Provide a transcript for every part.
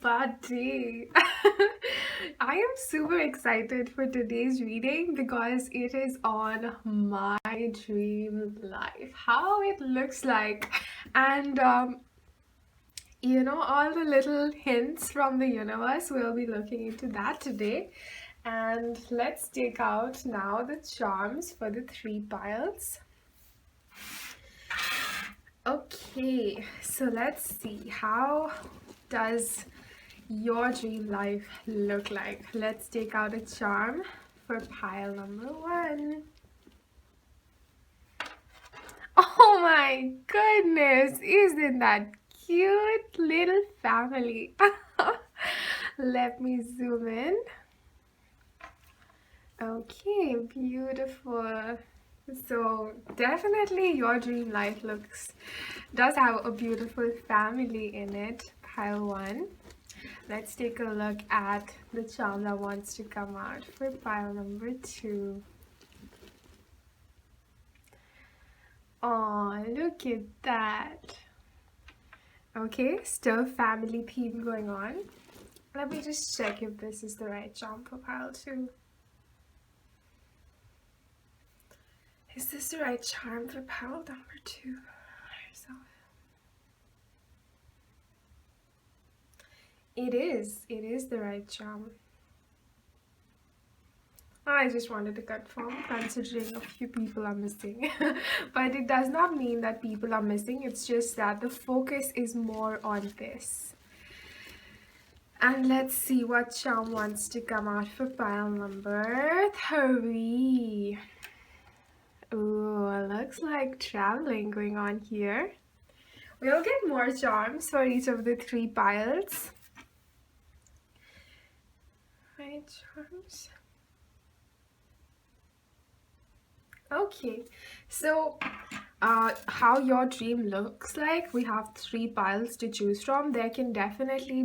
buddy. I am super excited for today's reading because it is on my dream life, how it looks like, and all the little hints from the universe. We'll be looking into that today. And let's take out now the charms for the three piles. Okay, so let's see, how does your dream life look like? Let's take out a charm for pile number one. Oh my goodness, isn't that cute little family? Let me zoom in. Okay, beautiful. So definitely your dream life does have a beautiful family in it, pile one. Let's take a look at the charm that wants to come out for pile number two. Oh, look at that. Okay, still family theme going on. Let me just check if this is the right charm for pile two. Is this the right charm for pile number two? It is the right charm. I just wanted to confirm, considering a few people are missing. But it does not mean that people are missing, it's just that the focus is more on this. And let's see what charm wants to come out for pile number three. Ooh, looks like traveling going on here. We'll get more charms for each of the three piles. Right, charms. Okay, so how your dream looks like, we have three piles to choose from. You can definitely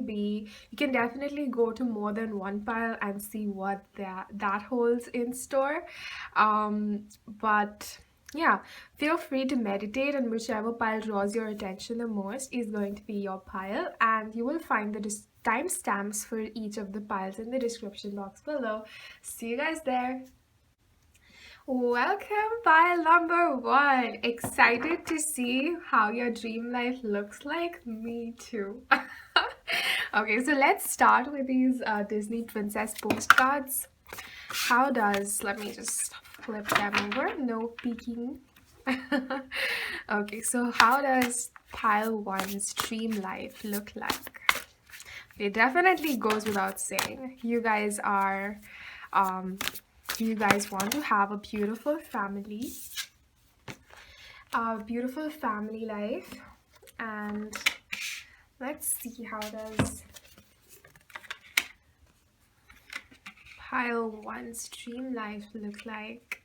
go to more than one pile and see what that holds in store. But yeah, feel free to meditate, and whichever pile draws your attention the most is going to be your pile, and you will find the timestamps for each of the piles in the description box below. See you guys there. Welcome, pile number one. Excited to see how your dream life looks like? Me too. Okay, so let's start with these Disney princess postcards. Let me just flip them over. No peeking. Okay, so how does pile one's dream life look like? It definitely goes without saying. You guys want to have a beautiful family life, and let's see, how does pile one's dream life look like?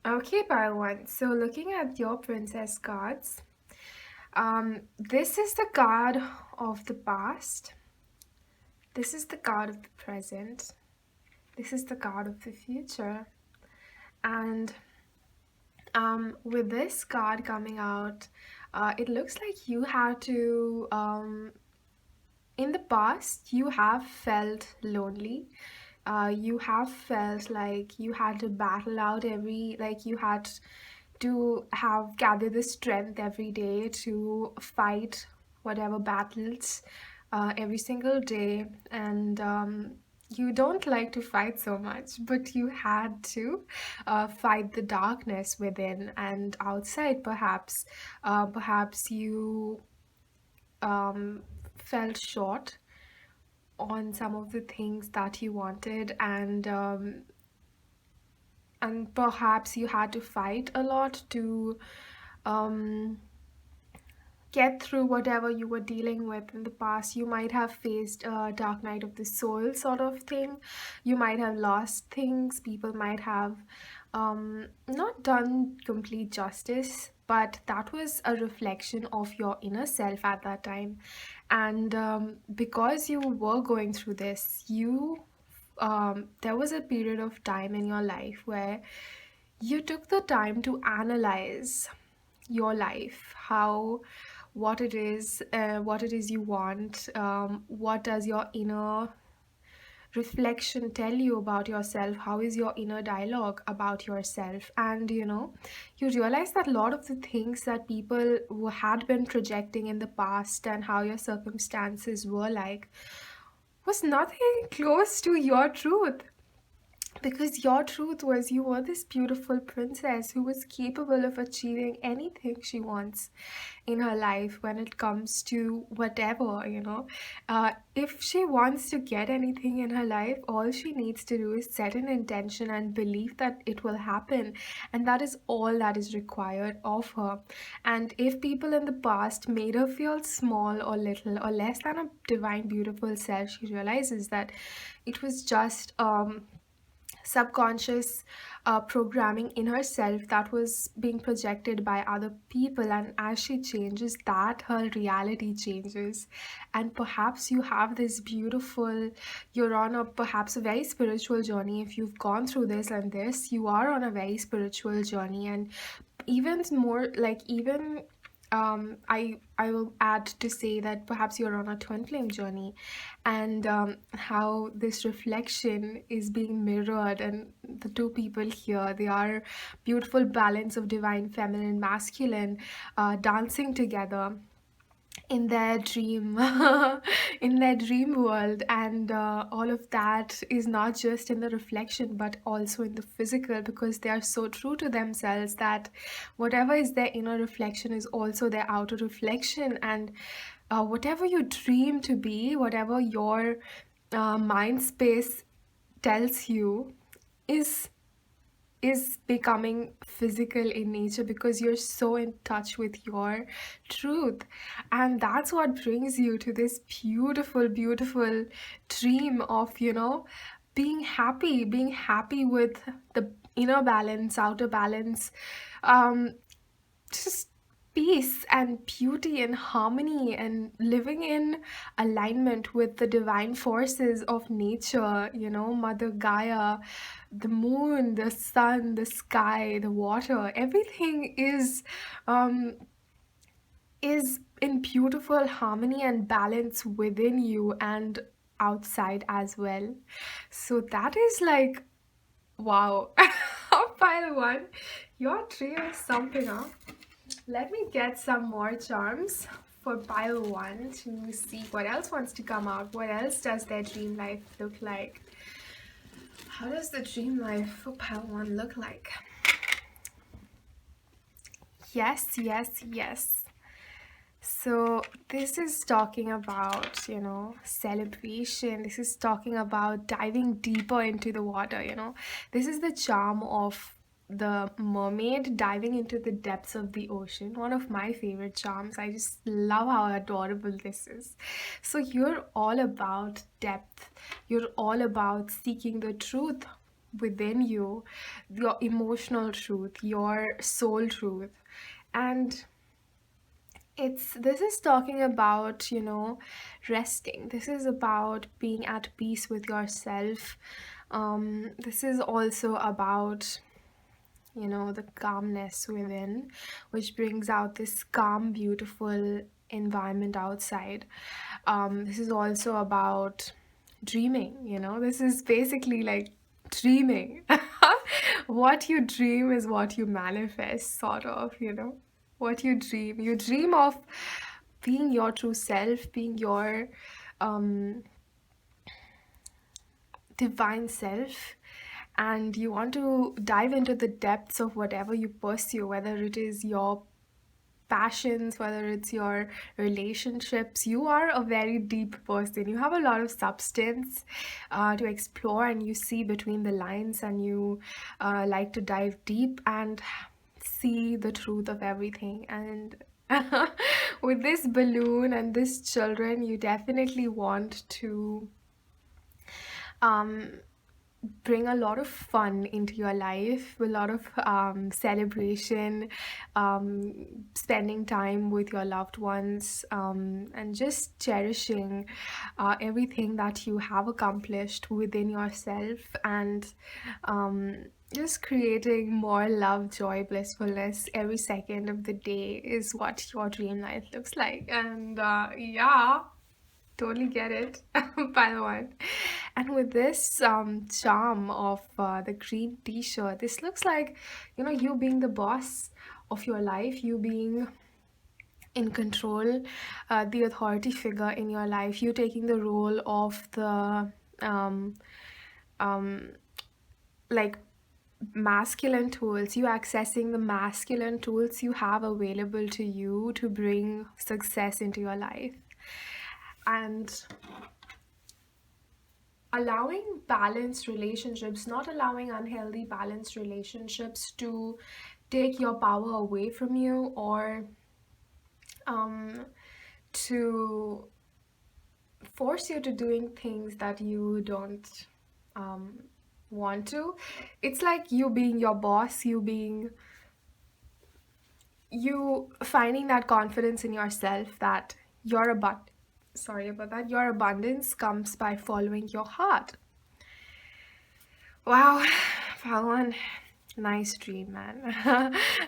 Okay, pile one, so looking at your princess cards, this is the card of the past, this is the card of the present, this is the card of the future. And with this card coming out, it looks like you had to, in the past, you have felt lonely. You have felt like you had to battle out you had to gather the strength every day to fight whatever battles every single day. And you don't like to fight so much, but you had to fight the darkness within and outside. Perhaps you felt short on some of the things that you wanted, and perhaps you had to fight a lot to get through whatever you were dealing with in the past. You might have faced a dark night of the soul sort of thing. You might have lost things. People might have not done complete justice, but that was a reflection of your inner self at that time. And because you were going through this, there was a period of time in your life where you took the time to analyze your life, how what it is you want, what does your inner reflection tell you about yourself, how is your inner dialogue about yourself. And you realize that a lot of the things that people who had been projecting in the past and how your circumstances were like was nothing close to your truth, because your truth was you were this beautiful princess who was capable of achieving anything she wants in her life when it comes to whatever. If she wants to get anything in her life, all she needs to do is set an intention and believe that it will happen. And that is all that is required of her. And if people in the past made her feel small or little or less than a divine, beautiful self, she realizes that it was just subconscious programming in herself that was being projected by other people. And as she changes that, her reality changes. And perhaps you have this beautiful, you're on a perhaps a very spiritual journey. If you've gone through this and this, you are on a very spiritual journey. And even more like, even I will add to say that perhaps you're on a twin flame journey, and how this reflection is being mirrored, and the two people here, they are beautiful balance of divine feminine masculine, dancing together in their dream in their dream world. And all of that is not just in the reflection but also in the physical, because they are so true to themselves that whatever is their inner reflection is also their outer reflection. And whatever you dream to be, whatever your mind space tells you, is becoming physical in nature, because you're so in touch with your truth. And that's what brings you to this beautiful, beautiful dream of, being happy with the inner balance, outer balance, um, just peace and beauty and harmony, and living in alignment with the divine forces of nature, Mother Gaia, the moon, the sun, the sky, the water. Everything um is in beautiful harmony and balance within you and outside as well. So that is like, wow. Pile one, your tree is something up. Let me get some more charms for pile one to see what else wants to come out. What else does their dream life look like? How does the dream life for pile one look like? Yes, yes, yes. So this is talking about, celebration. This is talking about diving deeper into the water. This is the charm of the mermaid diving into the depths of the ocean. One of my favorite charms. I just love how adorable this is. So you're all about depth. You're all about seeking the truth within you, your emotional truth, your soul truth. And this is talking about, resting. This is about being at peace with yourself. This is also about, the calmness within, which brings out this calm, beautiful environment outside. This is also about dreaming. This is basically like dreaming. What you dream is what you manifest, sort of. What you dream of being your true self, being your um, divine self, and you want to dive into the depths of whatever you pursue, whether it is your passions, whether it's your relationships. You are a very deep person. You have a lot of substance to explore, and you see between the lines, and you like to dive deep and see the truth of everything. And with this balloon and this children, you definitely want to um bring a lot of fun into your life, a lot of celebration, spending time with your loved ones, and just cherishing everything that you have accomplished within yourself, and um, just creating more love, joy, blissfulness every second of the day is what your dream life looks like. And yeah, totally get it, by the way. And with this charm of the green t-shirt, this looks like, you being the boss of your life, you being in control, the authority figure in your life, you taking the role of the um, um, like masculine tools, you accessing the masculine tools you have available to you to bring success into your life. And allowing balanced relationships, not allowing unhealthy balanced relationships to take your power away from you, or um, to force you to doing things that you don't um, want to. It's like you being your boss, you finding that confidence in yourself that sorry about that, your abundance comes by following your heart. Wow, Palwan, nice dream, man.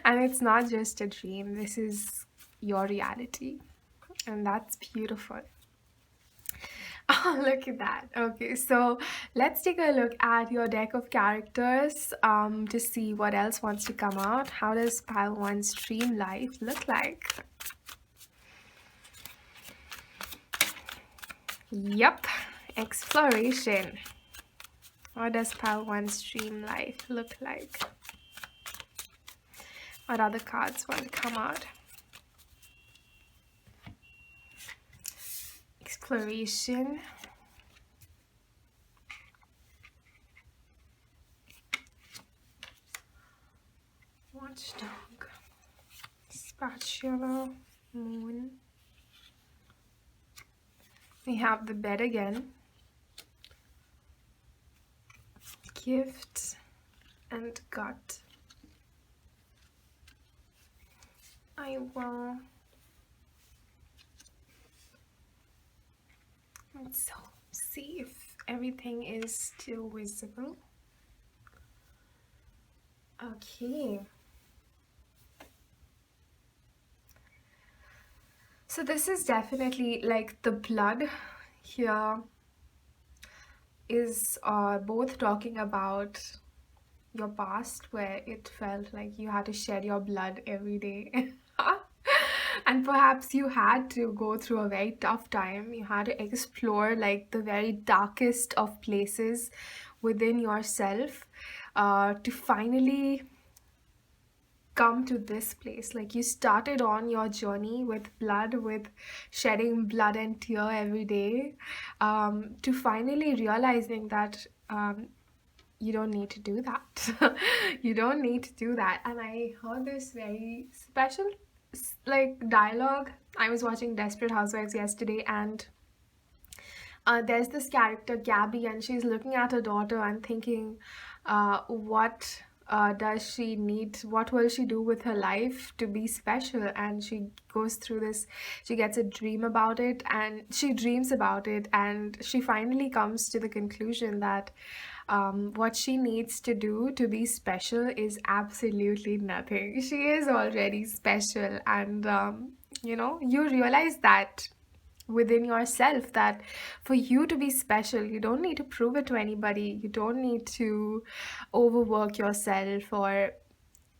And it's not just a dream, this is your reality. And that's beautiful. Oh, look at that. Okay, so let's take a look at your deck of characters to see what else wants to come out. How does Palwan's dream life look like? Yep, exploration. What does Palwan's dream life look like? What other cards want to come out? Exploration. Watchdog. Spatula. Moon. We have the bed again. Gift and gut. I will. Let's see if everything is still visible. Okay. So this is definitely like the blood here is both talking about your past, where it felt like you had to shed your blood every day. And perhaps you had to go through a very tough time. You had to explore like the very darkest of places within yourself to finally come to this place. Like you started on your journey with blood, with shedding blood and tear every day, to finally realizing that you don't need to do that. You don't need to do that. And I heard this very special like dialogue. I was watching Desperate Housewives yesterday, and there's this character Gabby, and she's looking at her daughter and thinking, what does she need? What will she do with her life to be special? And she goes through this. She gets a dream about it, and she dreams about it, and she finally comes to the conclusion that what she needs to do to be special is absolutely nothing. She is already special, and you realize that within yourself, that for you to be special, you don't need to prove it to anybody. You don't need to overwork yourself, or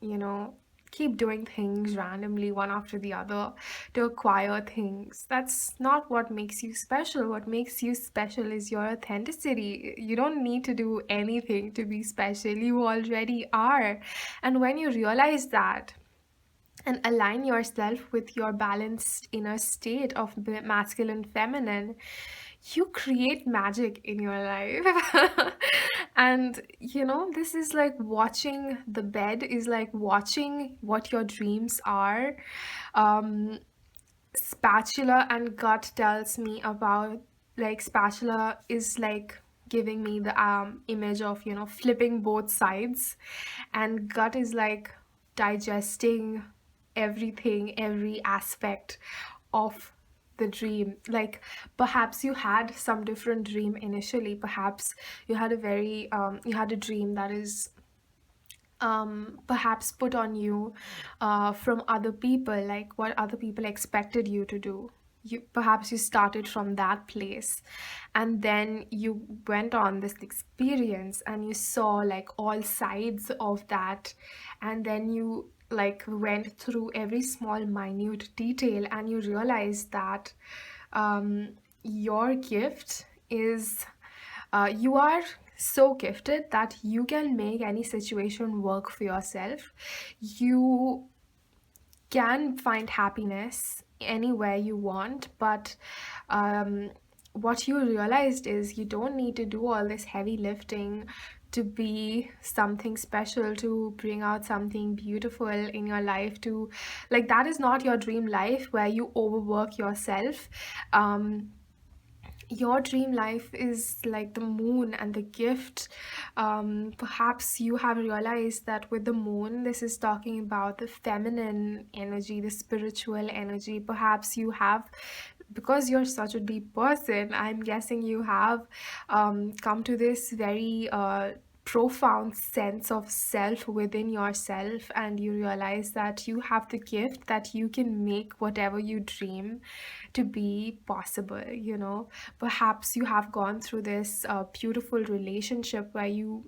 you know keep doing things randomly one after the other to acquire things. That's not what makes you special. What makes you special is your authenticity. You don't need to do anything to be special. You already are. And when you realize that and align yourself with your balanced inner state of masculine feminine, you create magic in your life. And this is like watching the bed, is like watching what your dreams are. um Spatula and gut tells me about, like, spatula is like giving me the image of, flipping both sides, and gut is like digesting everything, every aspect of the dream. Like, perhaps you had some different dream initially. Perhaps you had a dream that is perhaps put on you from other people, like what other people expected you to do. Perhaps you started from that place, and then you went on this experience and you saw like all sides of that, and then you like went through every small minute detail, and you realized that um, your gift is you are so gifted that you can make any situation work for yourself. You can find happiness anywhere you want, but um, what you realized is you don't need to do all this heavy lifting to be something special, to bring out something beautiful in your life, to like that is not your dream life where you overwork yourself. Your dream life is like the moon and the gift. Perhaps you have realized that with the moon, this is talking about the feminine energy, the spiritual energy. Perhaps you have, because you're such a deep person, I'm guessing you have come to this very profound sense of self within yourself, and you realize that you have the gift that you can make whatever you dream to be possible. Perhaps you have gone through this beautiful relationship where you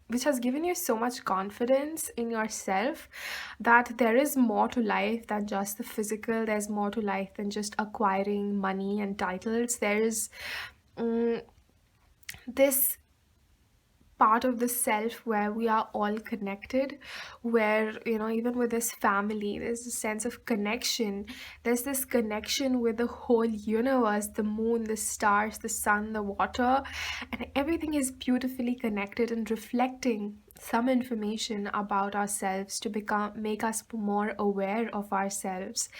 which has given you so much confidence in yourself that there is more to life than just the physical. There's more to life than just acquiring money and titles. There's mm, this part of the self where we are all connected, where even with this family there's a sense of connection. There's this connection with the whole universe, the moon, the stars, the sun, the water, and everything is beautifully connected and reflecting some information about ourselves to make us more aware of ourselves.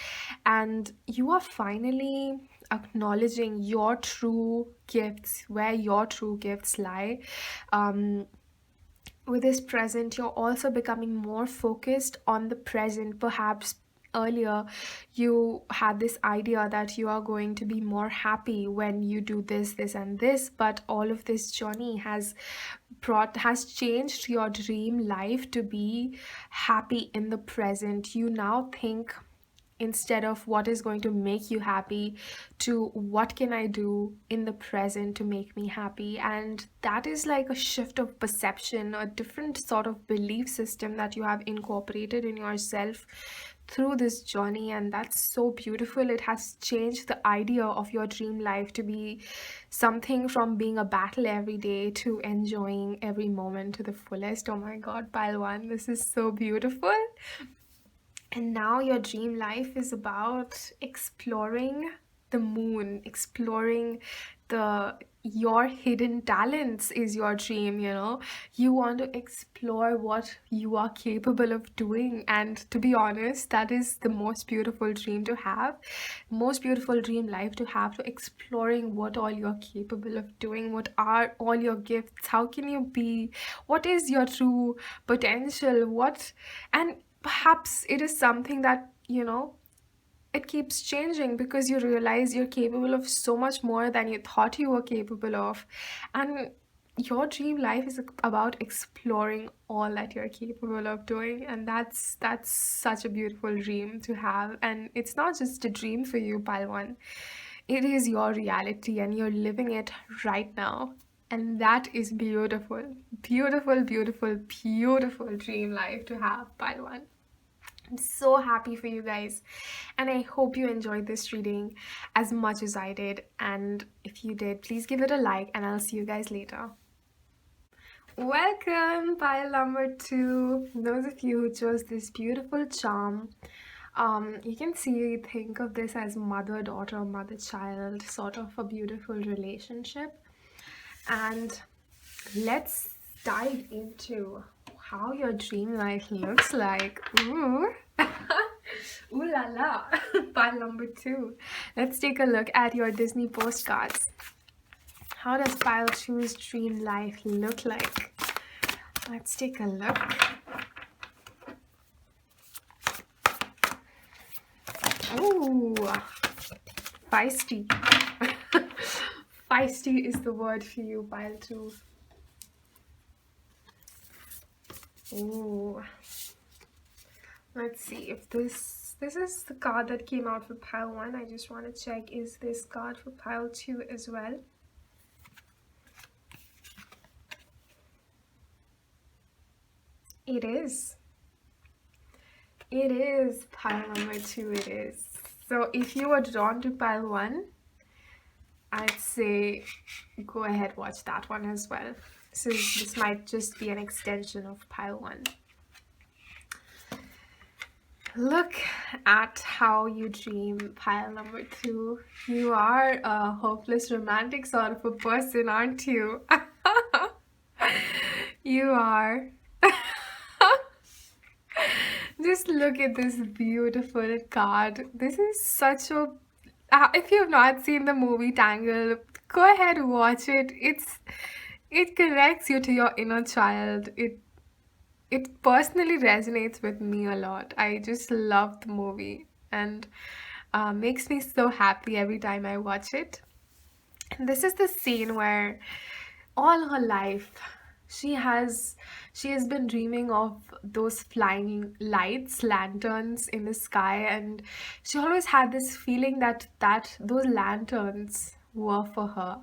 And you are finally acknowledging your true gifts, where your true gifts lie. um, with this present, you're also becoming more focused on the present. Perhaps earlier you had this idea that you are going to be more happy when you do this and this, but all of this journey has changed your dream life to be happy in the present. You now think, instead of what is going to make you happy, to what can I do in the present to make me happy. And that is like a shift of perception, a different sort of belief system that you have incorporated in yourself through this journey. And that's so beautiful. It has changed the idea of your dream life to be something from being a battle every day to enjoying every moment to the fullest. Oh my god, pile one, this is so beautiful. And now your dream life is about exploring the moon, exploring your hidden talents is your dream. You want to explore what you are capable of doing, and to be honest, that is the most beautiful dream to have, most beautiful dream life to have, to exploring what all you're capable of doing, what are all your gifts, how can you be, what is your true potential, what. And perhaps it is something that it keeps changing because you realize you're capable of so much more than you thought you were capable of. And your dream life is about exploring all that you're capable of doing, and that's such a beautiful dream to have. And it's not just a dream for you, Palwan, it is your reality and you're living it right now. And that is beautiful, beautiful, beautiful, beautiful dream life to have, Palwan. I'm so happy for you guys, and I hope you enjoyed this reading as much as I did. And if you did, please give it a like, and I'll see you guys later. Welcome, pile number 2. Those of you who chose this beautiful charm, you can think of this as mother-daughter, mother-child, sort of a beautiful relationship. And let's dive into how your dream life looks like. Ooh. Ooh la la. Pile number 2. Let's take a look at your Disney postcards. How does pile two's dream life look like? Let's take a look. Ooh, feisty. Feisty is the word for you, pile two. Ooh. Let's see if this is the card that came out for pile one. I just want to check, is this card for pile two as well? It is. It is pile number two, it is. So if you were drawn to pile one, I'd say go ahead, watch that one as well. So this might just be an extension of pile one. Look at how you dream, pile number two. You are a hopeless romantic sort of a person, aren't you? You are. Just look at this beautiful card. This is such a... if you've not seen the movie Tangled, go ahead, watch it. It connects you to your inner child. It personally resonates with me a lot. I just love the movie, and makes me so happy every time I watch it. And this is the scene where all her life she has been dreaming of those flying lights, lanterns in the sky, and she always had this feeling that those lanterns were for her.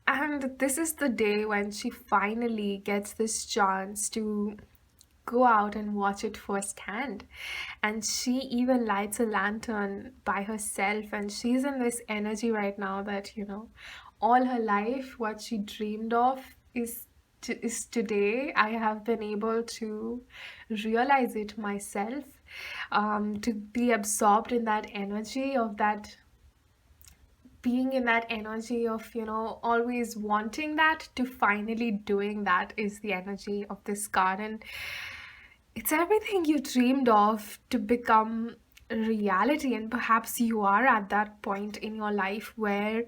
And this is the day when she finally gets this chance to go out and watch it firsthand. And she even lights a lantern by herself, and she's in this energy right now that, all her life, what she dreamed of is today. I have been able to realize it myself, to be absorbed in that energy of that, being in that energy of, always wanting that to finally doing that is the energy of this garden. It's everything you dreamed of to become reality, and perhaps you are at that point in your life where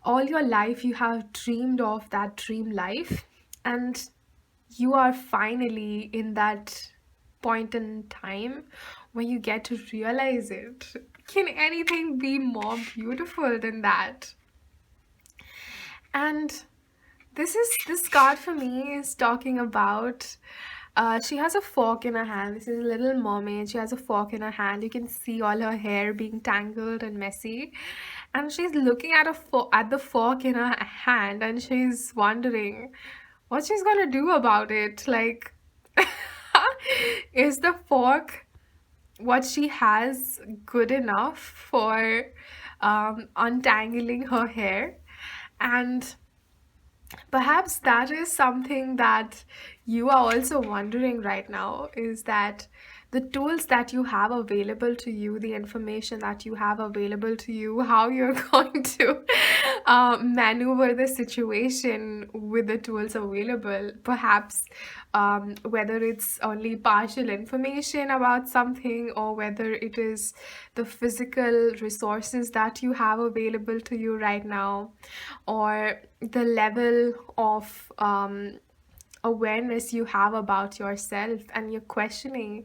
all your life you have dreamed of that dream life, and you are finally in that point in time when you get to realize it. Can anything be more beautiful than that? And this card for me is talking about, she has a fork in her hand. This is a little mermaid. She has a fork in her hand. You can see all her hair being tangled and messy. And she's looking at at the fork in her hand, and she's wondering what she's gonna do about it. Like, is the fork what she has good enough for untangling her hair? And perhaps that is something that you are also wondering right now, is that the tools that you have available to you, the information that you have available to you, how you're going to maneuver the situation with the tools available. Perhaps whether it's only partial information about something, or whether it is the physical resources that you have available to you right now, or the level of awareness you have about yourself, and you're questioning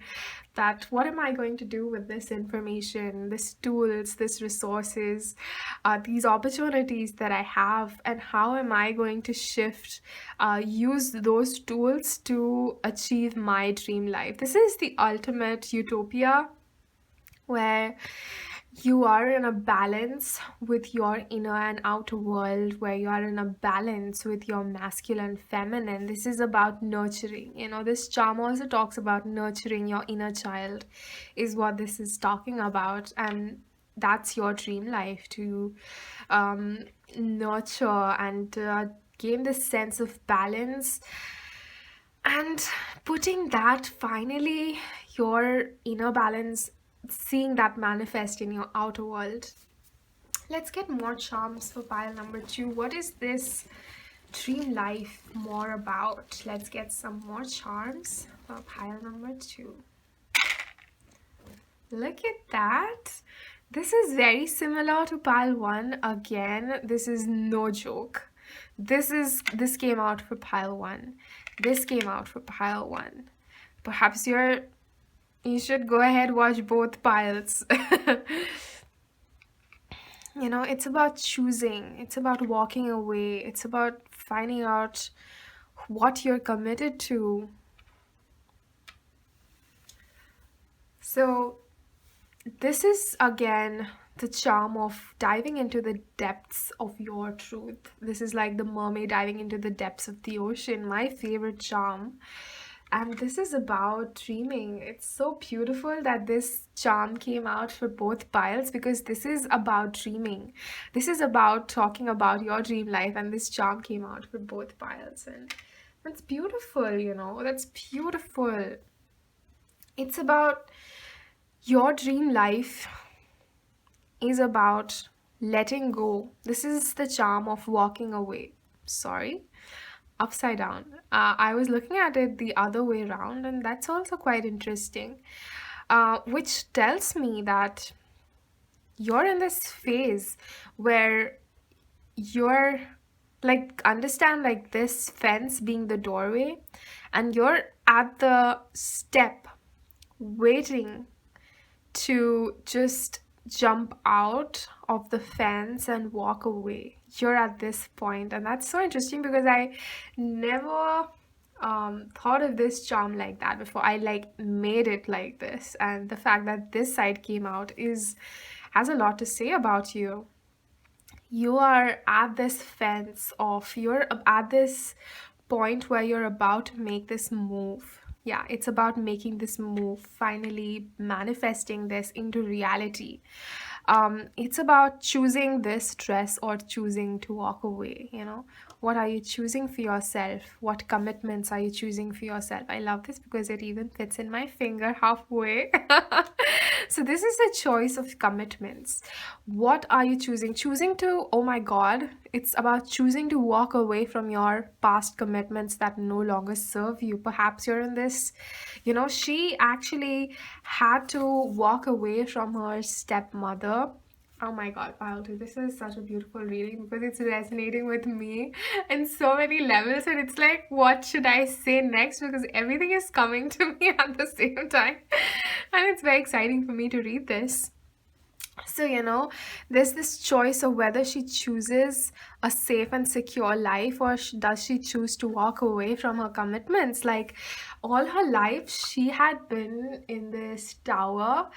that, what am I going to do with this information, this tools, this resources, these opportunities that I have, and how am I going to use those tools to achieve my dream life? This is the ultimate utopia, where you are in a balance with your inner and outer world, where you are in a balance with your masculine, feminine. This is about nurturing. This charm also talks about nurturing your inner child, is what this is talking about. And that's your dream life, to nurture and gain this sense of balance, and putting that, finally, your inner balance, seeing that manifest in your outer world. Let's get more charms for pile number two. What is this dream life more about? Let's get some more charms for pile number two. Look at that. This is very similar to pile one. Again, this is no joke. This came out for pile one. This came out for pile one. Perhaps you should go ahead, watch both piles. It's about choosing, it's about walking away, it's about finding out what you're committed to. So, this is again the charm of diving into the depths of your truth. This is like the mermaid diving into the depths of the ocean, my favorite charm. And this is about dreaming. It's so beautiful that this charm came out for both piles because this is about dreaming. This is about talking about your dream life, and this charm came out for both piles. And that's beautiful. That's beautiful. It's about your dream life is about letting go. This is the charm of walking away. Sorry, upside down. I was looking at it the other way around, and that's also quite interesting, which tells me that you're in this phase where you're like, understand like this fence being the doorway, and you're at the step waiting to just jump out of the fence and walk away. You're at this point, and that's so interesting because I never thought of this charm like that before. I like made it like this, and the fact that this side came out is has a lot to say about you. You are at this fence of you're at this point where you're about to make this move. Yeah, it's about making this move, finally manifesting this into reality. It's about choosing this dress or choosing to walk away. What are you choosing for yourself? What commitments are you choosing for yourself? I love this because it even fits in my finger halfway. So this is a choice of commitments. What are you choosing? Choosing to, oh my God, it's about choosing to walk away from your past commitments that no longer serve you. Perhaps you're in this, she actually had to walk away from her stepmother. Oh my God, Paltu, this is such a beautiful reading because it's resonating with me in so many levels. And it's like, what should I say next? Because everything is coming to me at the same time. And it's very exciting for me to read this. So, there's this choice of whether she chooses a safe and secure life or does she choose to walk away from her commitments. Like all her life, she had been in this tower,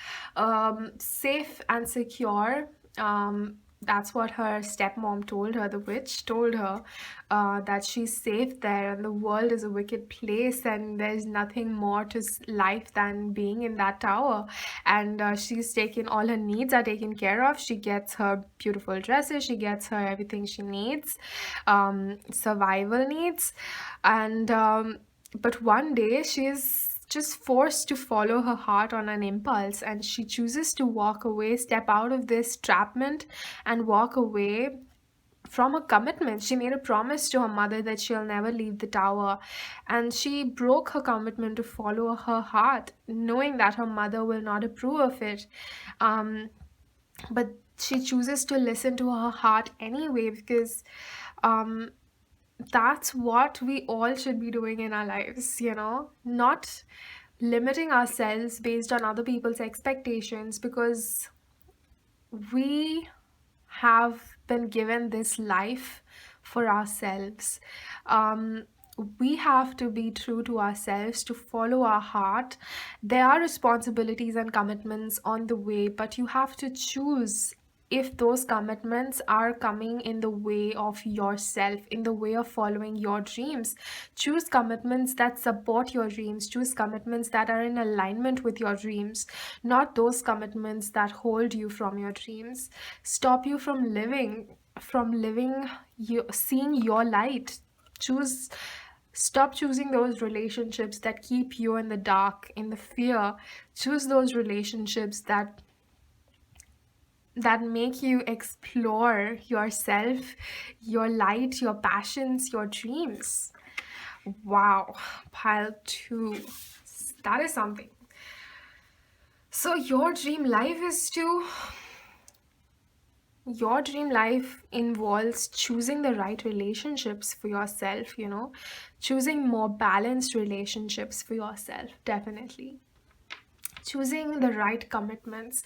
safe and secure. That's what her stepmom told her, the witch told her, that she's safe there and the world is a wicked place and there's nothing more to life than being in that tower. And she's taken, all her needs are taken care of. She gets her beautiful dresses, she gets her everything she needs, survival needs. And but one day she's just forced to follow her heart on an impulse, and she chooses to walk away, step out of this trapment and walk away from a commitment. She made a promise to her mother that she'll never leave the tower, and she broke her commitment to follow her heart, knowing that her mother will not approve of it. But she chooses to listen to her heart anyway because um, that's what we all should be doing in our lives, not limiting ourselves based on other people's expectations, because we have been given this life for ourselves. Um, we have to be true to ourselves, to follow our heart. There are responsibilities and commitments on the way, but you have to choose if those commitments are coming in the way of yourself, in the way of following your dreams. Choose commitments that support your dreams. Choose commitments that are in alignment with your dreams, not those commitments that hold you from your dreams, stop you from living you, seeing your light. Choose Stop choosing those relationships that keep you in the dark, in the fear. Choose those relationships that make you explore yourself, your light, your passions, your dreams. Wow, pile two. That is something. So, your dream life is to your dream life involves choosing the right relationships for yourself, choosing more balanced relationships for yourself, definitely. Choosing the right commitments.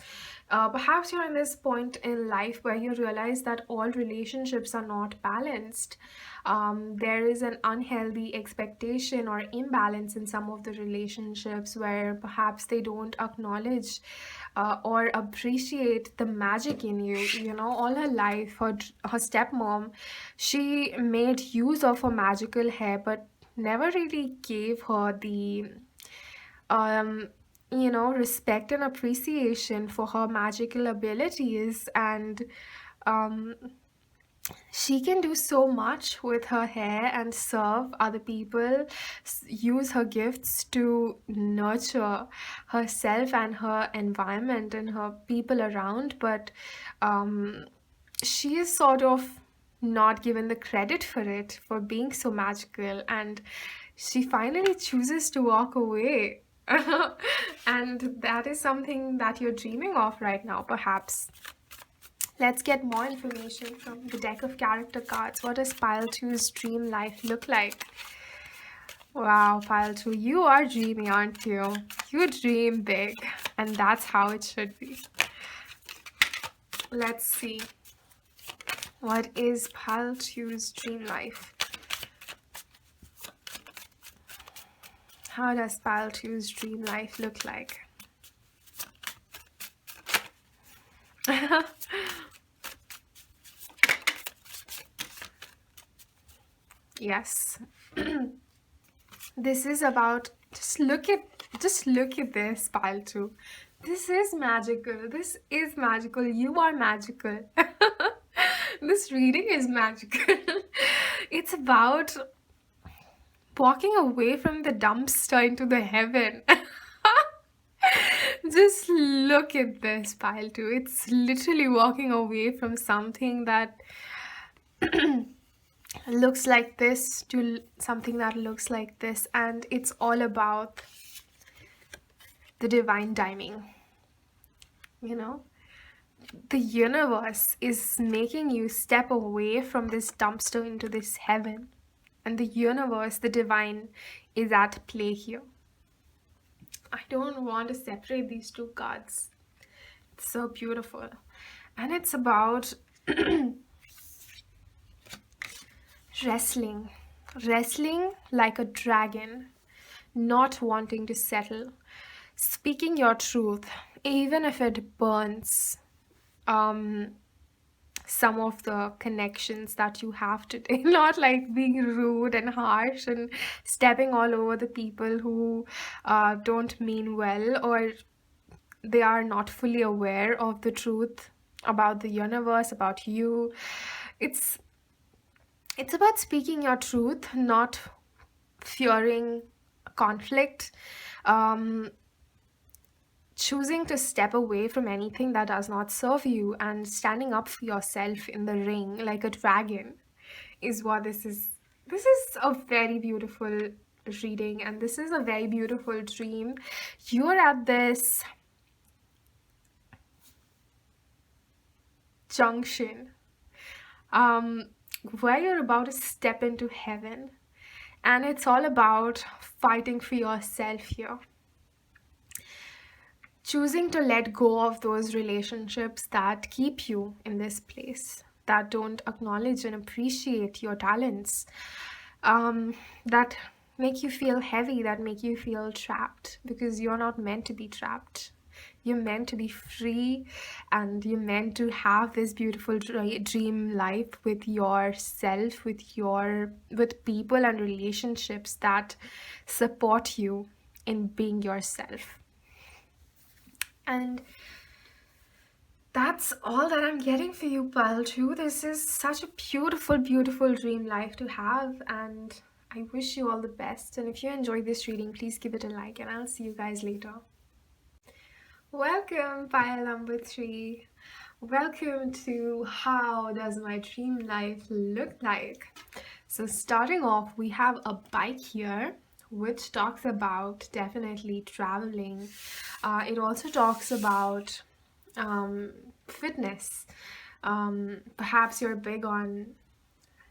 Perhaps you're in this point in life where you realize that all relationships are not balanced. There is an unhealthy expectation or imbalance in some of the relationships where perhaps they don't acknowledge or appreciate the magic in you. All her life, her stepmom, she made use of her magical hair, but never really gave her the um, respect and appreciation for her magical abilities. And um, she can do so much with her hair and serve other people, use her gifts to nurture herself and her environment and her people around. But um, she is sort of not given the credit for it, for being so magical, and she finally chooses to walk away. And that is something that you're dreaming of right now, perhaps. Let's get more information from the deck of character cards. What does pile two's dream life look like? Wow, pile two, you are dreamy, aren't you? You dream big, and that's how it should be. Let's see. What is pile two's dream life? How does pile two's dream life look like? Yes. This is about, just look at this, pile two. This is magical. This is magical. You are magical. This reading is magical. It's about walking away from the dumpster into the heaven. Just look at this, pile two. It's literally walking away from something that looks like this to something that looks like this, and it's all about the divine timing. The universe is making you step away from this dumpster into this heaven, and the universe, the divine, is at play here. I don't want to separate these two cards. It's so beautiful, and it's about wrestling like a dragon, not wanting to settle, speaking your truth even if it burns some of the connections that you have today. Not like being rude and harsh and stepping all over the people who don't mean well, or they are not fully aware of the truth about the universe, about you. It's about speaking your truth, not fearing conflict, um, choosing to step away from anything that does not serve you, and standing up for yourself in the ring like a dragon is what this is. This is a very beautiful reading, and this is a very beautiful dream. You're at this junction where you're about to step into heaven, and it's all about fighting for yourself here. Choosing to let go of those relationships that keep you in this place, that don't acknowledge and appreciate your talents, that make you feel heavy, that make you feel trapped, because you're not meant to be trapped. You're meant to be free, and you're meant to have this beautiful dream life with yourself, with people and relationships that support you in being yourself. And that's all that I'm getting for you, pile two. This is such a beautiful, beautiful dream life to have, and I wish you all the best. And if you enjoyed this reading, please give it a like, and I'll see you guys later. Welcome, pile number three. Welcome to How Does My Dream Life Look Like? So starting off, we have a bike here, which talks about definitely traveling. It also talks about fitness, Perhaps you're big on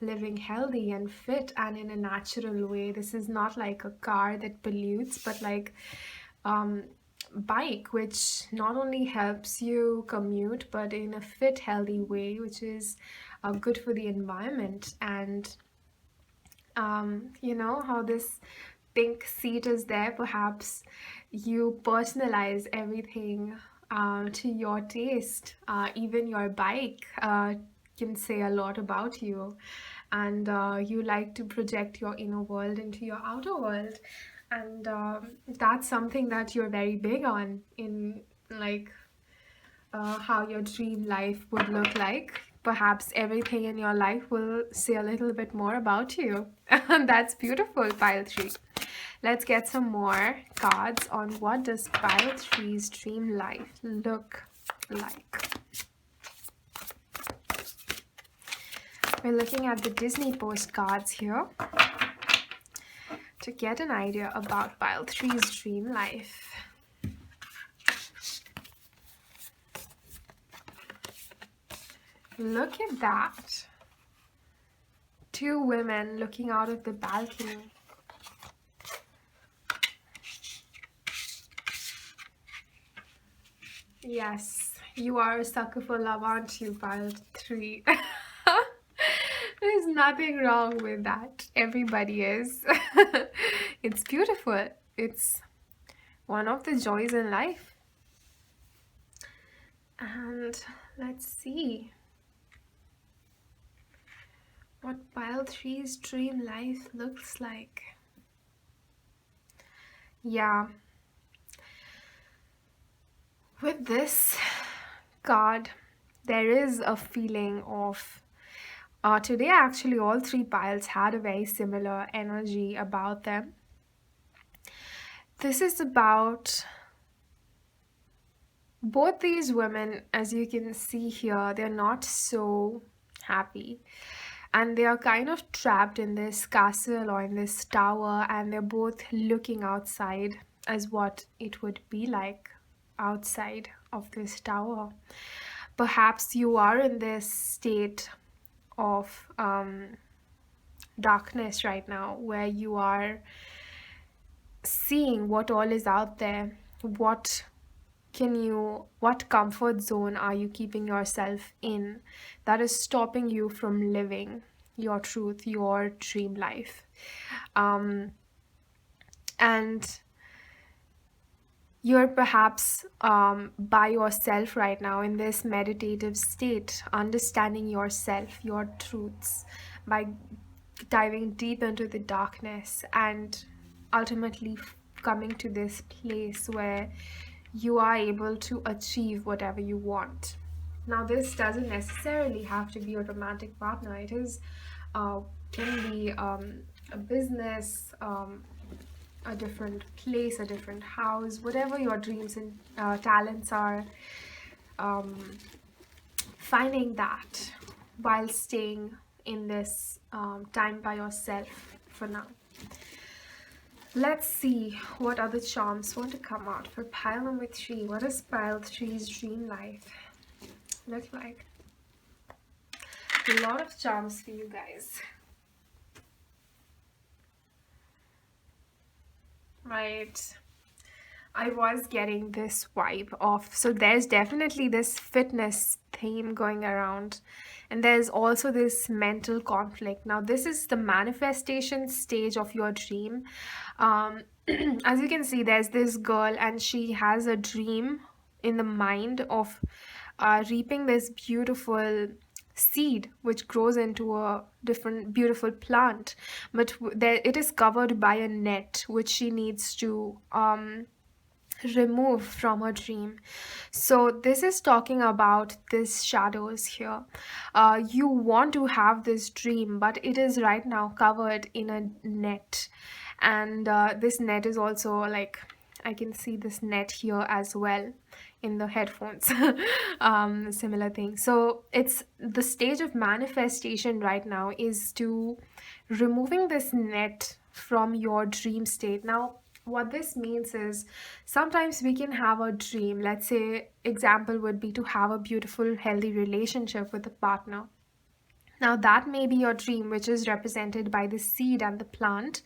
living healthy and fit and in a natural way. This is not like a car that pollutes, but like um, bike, which not only helps you commute, but in a fit, healthy way, which is good for the environment. And you know how this pink seat is there, perhaps you personalize everything to your taste. Even your bike can say a lot about you, and you like to project your inner world into your outer world, and that's something that you're very big on in, like, how your dream life would look like. Perhaps everything in your life will say a little bit more about you. And that's beautiful, pile 3. Let's get some more cards on what does pile 3's dream life look like. We're looking at the Disney postcards here to get an idea about pile 3's dream life. Look at that. Two women looking out of the balcony. Yes, you are a sucker for love, aren't you, pile 3? There's nothing wrong with that. Everybody is. It's beautiful. It's one of the joys in life. And let's see what pile 3's dream life looks like. Yeah. With this card, there is a feeling of today actually all three piles had a very similar energy about them. This is about both these women, as you can see here, they're not so happy. And they are kind of trapped in this castle or in this tower, and they're both looking outside as what it would be like outside of this tower. Perhaps you are in this state of darkness right now where you are seeing what all is out there. What comfort zone are you keeping yourself in that is stopping you from living your truth, your dream life? And you're perhaps by yourself right now in this meditative state, understanding yourself, your truths, by diving deep into the darkness and ultimately coming to this place where you are able to achieve whatever you want. Now, this doesn't necessarily have to be a romantic partner. It is can be a business, a different place, a different house, whatever your dreams and talents are. Finding that while staying in this time by yourself for now. Let's see what other charms want to come out for pile number 3. What does pile 3's dream life look like? A lot of charms for you guys. Right. I was getting this vibe of, so there's definitely this fitness theme going around, and there's also this mental conflict. Now, this is the manifestation stage of your dream. As you can see, there's this girl, and she has a dream in the mind of reaping this beautiful seed which grows into a different beautiful plant, but there it is covered by a net which she needs to remove from her dream. So this is talking about these shadows here. You want to have this dream, but it is right now covered in a net, and this net is also like, I can see this net here as well in the headphones. Similar thing. So it's the stage of manifestation right now is to removing this net from your dream state. Now, What this means is sometimes we can have a dream. Let's say, example would be to have a beautiful, healthy relationship with a partner. Now, that may be your dream, which is represented by the seed and the plant,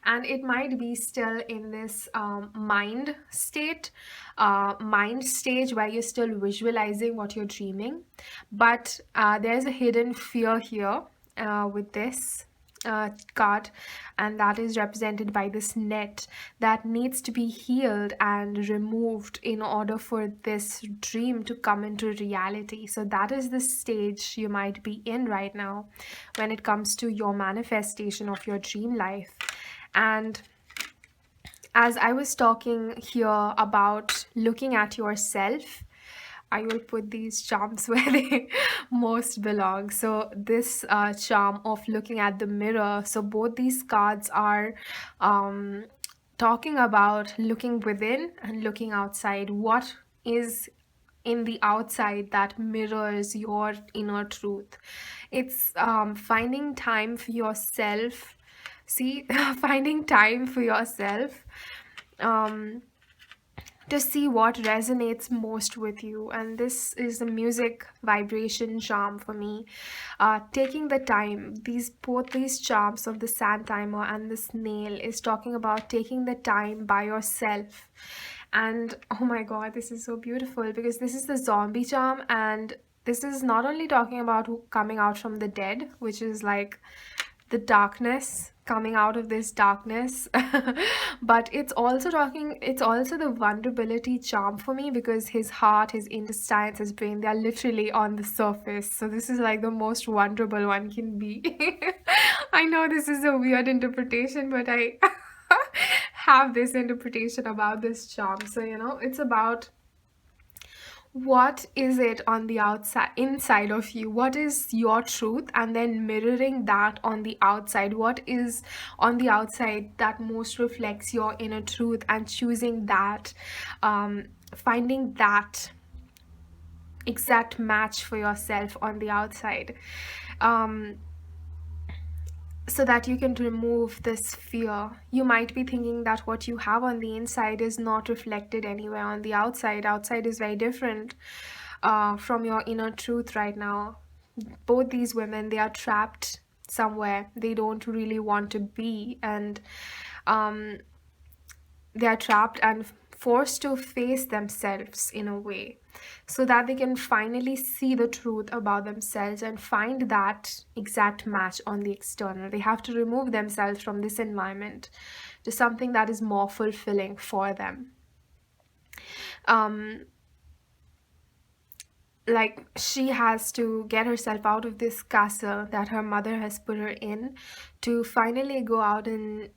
and it might be still in this mind stage where you're still visualizing what you're dreaming. But there's a hidden fear here with this card, and that is represented by this net that needs to be healed and removed in order for this dream to come into reality. So that is the stage you might be in right now when it comes to your manifestation of your dream life. And as I was talking here about looking at yourself, I will put these charms where they most belong. So this charm of looking at the mirror. So both these cards are talking about looking within and looking outside. What is in the outside that mirrors your inner truth? It's finding time for yourself. See, finding time for yourself. To see what resonates most with you. And this is the music vibration charm for me. Taking the time, both these charms of the sand timer and the snail is talking about taking the time by yourself. And oh my god, this is so beautiful because this is the zombie charm, and this is not only talking about coming out from the dead, which is like the darkness, coming out of this darkness, but it's also the vulnerability charm for me, because his heart, his intestines, his brain, they are literally on the surface. So this is like the most vulnerable one can be. I know this is a weird interpretation, but I have this interpretation about this charm. So it's about what is it on the outside, inside of you, what is your truth, and then mirroring that on the outside. What is on the outside that most reflects your inner truth, and choosing that, finding that exact match for yourself on the outside, so that you can remove this fear. You might be thinking that what you have on the inside is not reflected anywhere on the outside. Outside is very different from your inner truth right now. Both these women, they are trapped somewhere they don't really want to be, and they are trapped and forced to face themselves in a way, so that they can finally see the truth about themselves and find that exact match on the external. They have to remove themselves from this environment to something that is more fulfilling for them. Like, she has to get herself out of this castle that her mother has put her in, to finally go out and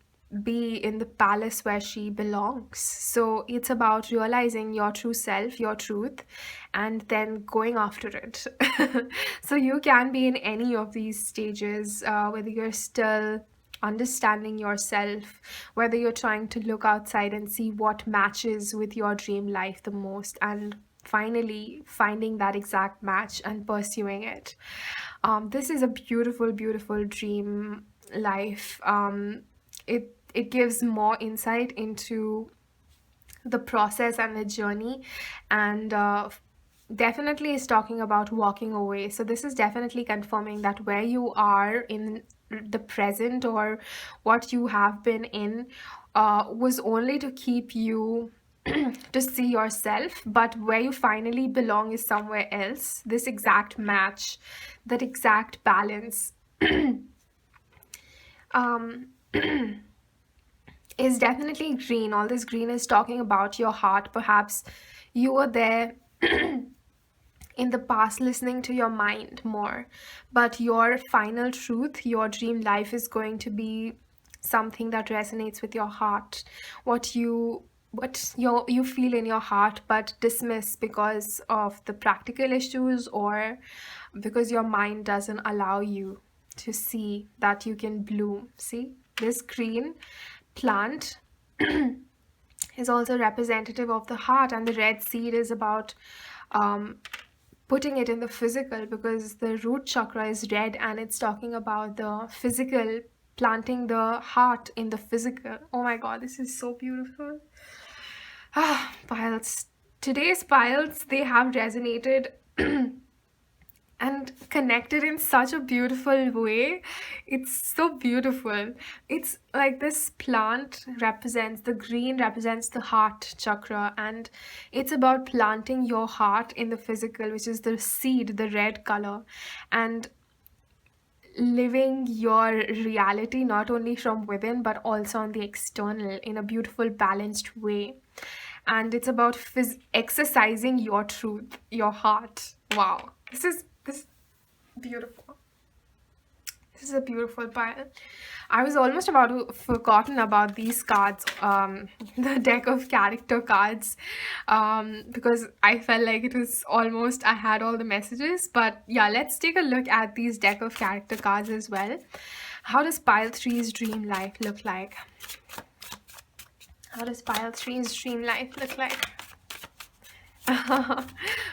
be in the palace where she belongs. So it's about realizing your true self, your truth, and then going after it. So you can be in any of these stages, whether you're still understanding yourself, whether you're trying to look outside and see what matches with your dream life the most, and finally finding that exact match and pursuing it. This is a beautiful, beautiful dream life. It gives more insight into the process and the journey, and definitely is talking about walking away. So this is definitely confirming that where you are in the present, or what you have been in, was only to keep you to see yourself, but where you finally belong is somewhere else. This exact match, that exact balance, is definitely green. All this green is talking about your heart. Perhaps you were there in the past listening to your mind more, but your final truth, your dream life, is going to be something that resonates with your heart. What you feel in your heart but dismiss because of the practical issues, or because your mind doesn't allow you to see that you can bloom. See, this green plant is also representative of the heart, and the red seed is about putting it in the physical, because the root chakra is red and it's talking about the physical planting the heart in the physical. Oh my god, this is so beautiful. Ah, piles. Today's piles, they have resonated and connected in such a beautiful way. It's so beautiful. It's like this plant represents, the green represents the heart chakra, and it's about planting your heart in the physical, which is the seed, the red color, and living your reality not only from within but also on the external in a beautiful, balanced way. And it's about exercising your truth, your heart. Wow, this beautiful. This is a beautiful pile. I was almost about to forgotten about these cards, the deck of character cards, because I felt like it was almost, I had all the messages. But yeah, let's take a look at these deck of character cards as well. How does pile three's dream life look like? How does pile three's dream life look like?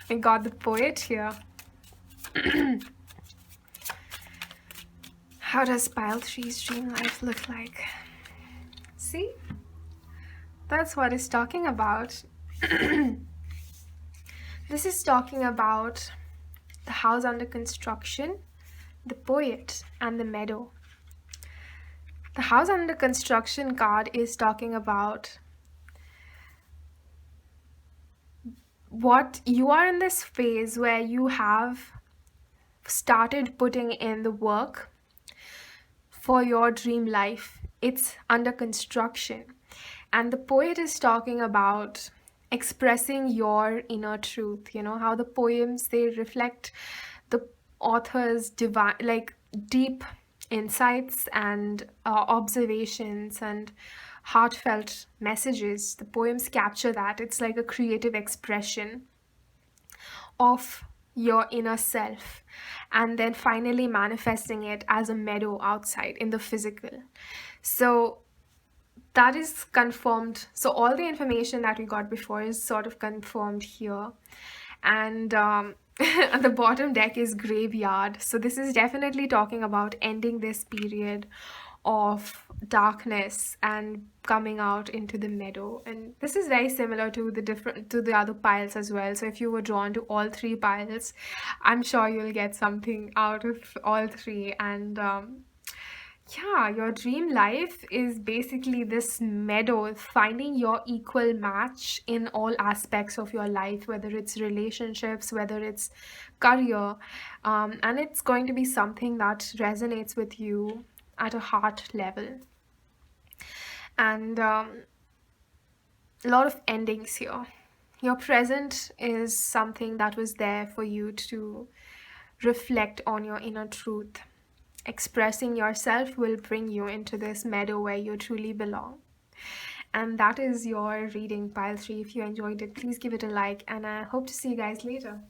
We got the poet here. How does pile three's dream life look like? See? That's what it's talking about. This is talking about the house under construction, the poet, and the meadow. The house under construction card is talking about what you are in this phase where you have started putting in the work for your dream life. It's under construction. And the poet is talking about expressing your inner truth, you know, how the poems, they reflect the author's divine, like deep insights and observations and heartfelt messages. The poems capture that. It's like a creative expression of your inner self, and then finally manifesting it as a meadow outside in the physical. So that is confirmed. So all the information that we got before is sort of confirmed here. And the bottom deck is graveyard. So this is definitely talking about ending this period of darkness and coming out into the meadow. And this is very similar to the other piles as well. So if you were drawn to all three piles, I'm sure you'll get something out of all three. And yeah, your dream life is basically this meadow, finding your equal match in all aspects of your life, whether it's relationships, whether it's career, and it's going to be something that resonates with you at a heart level. And a lot of endings here. Your present is something that was there for you to reflect on your inner truth. Expressing yourself will bring you into this meadow where you truly belong. And that is your reading, pile 3. If you enjoyed it, please give it a like, and I hope to see you guys later.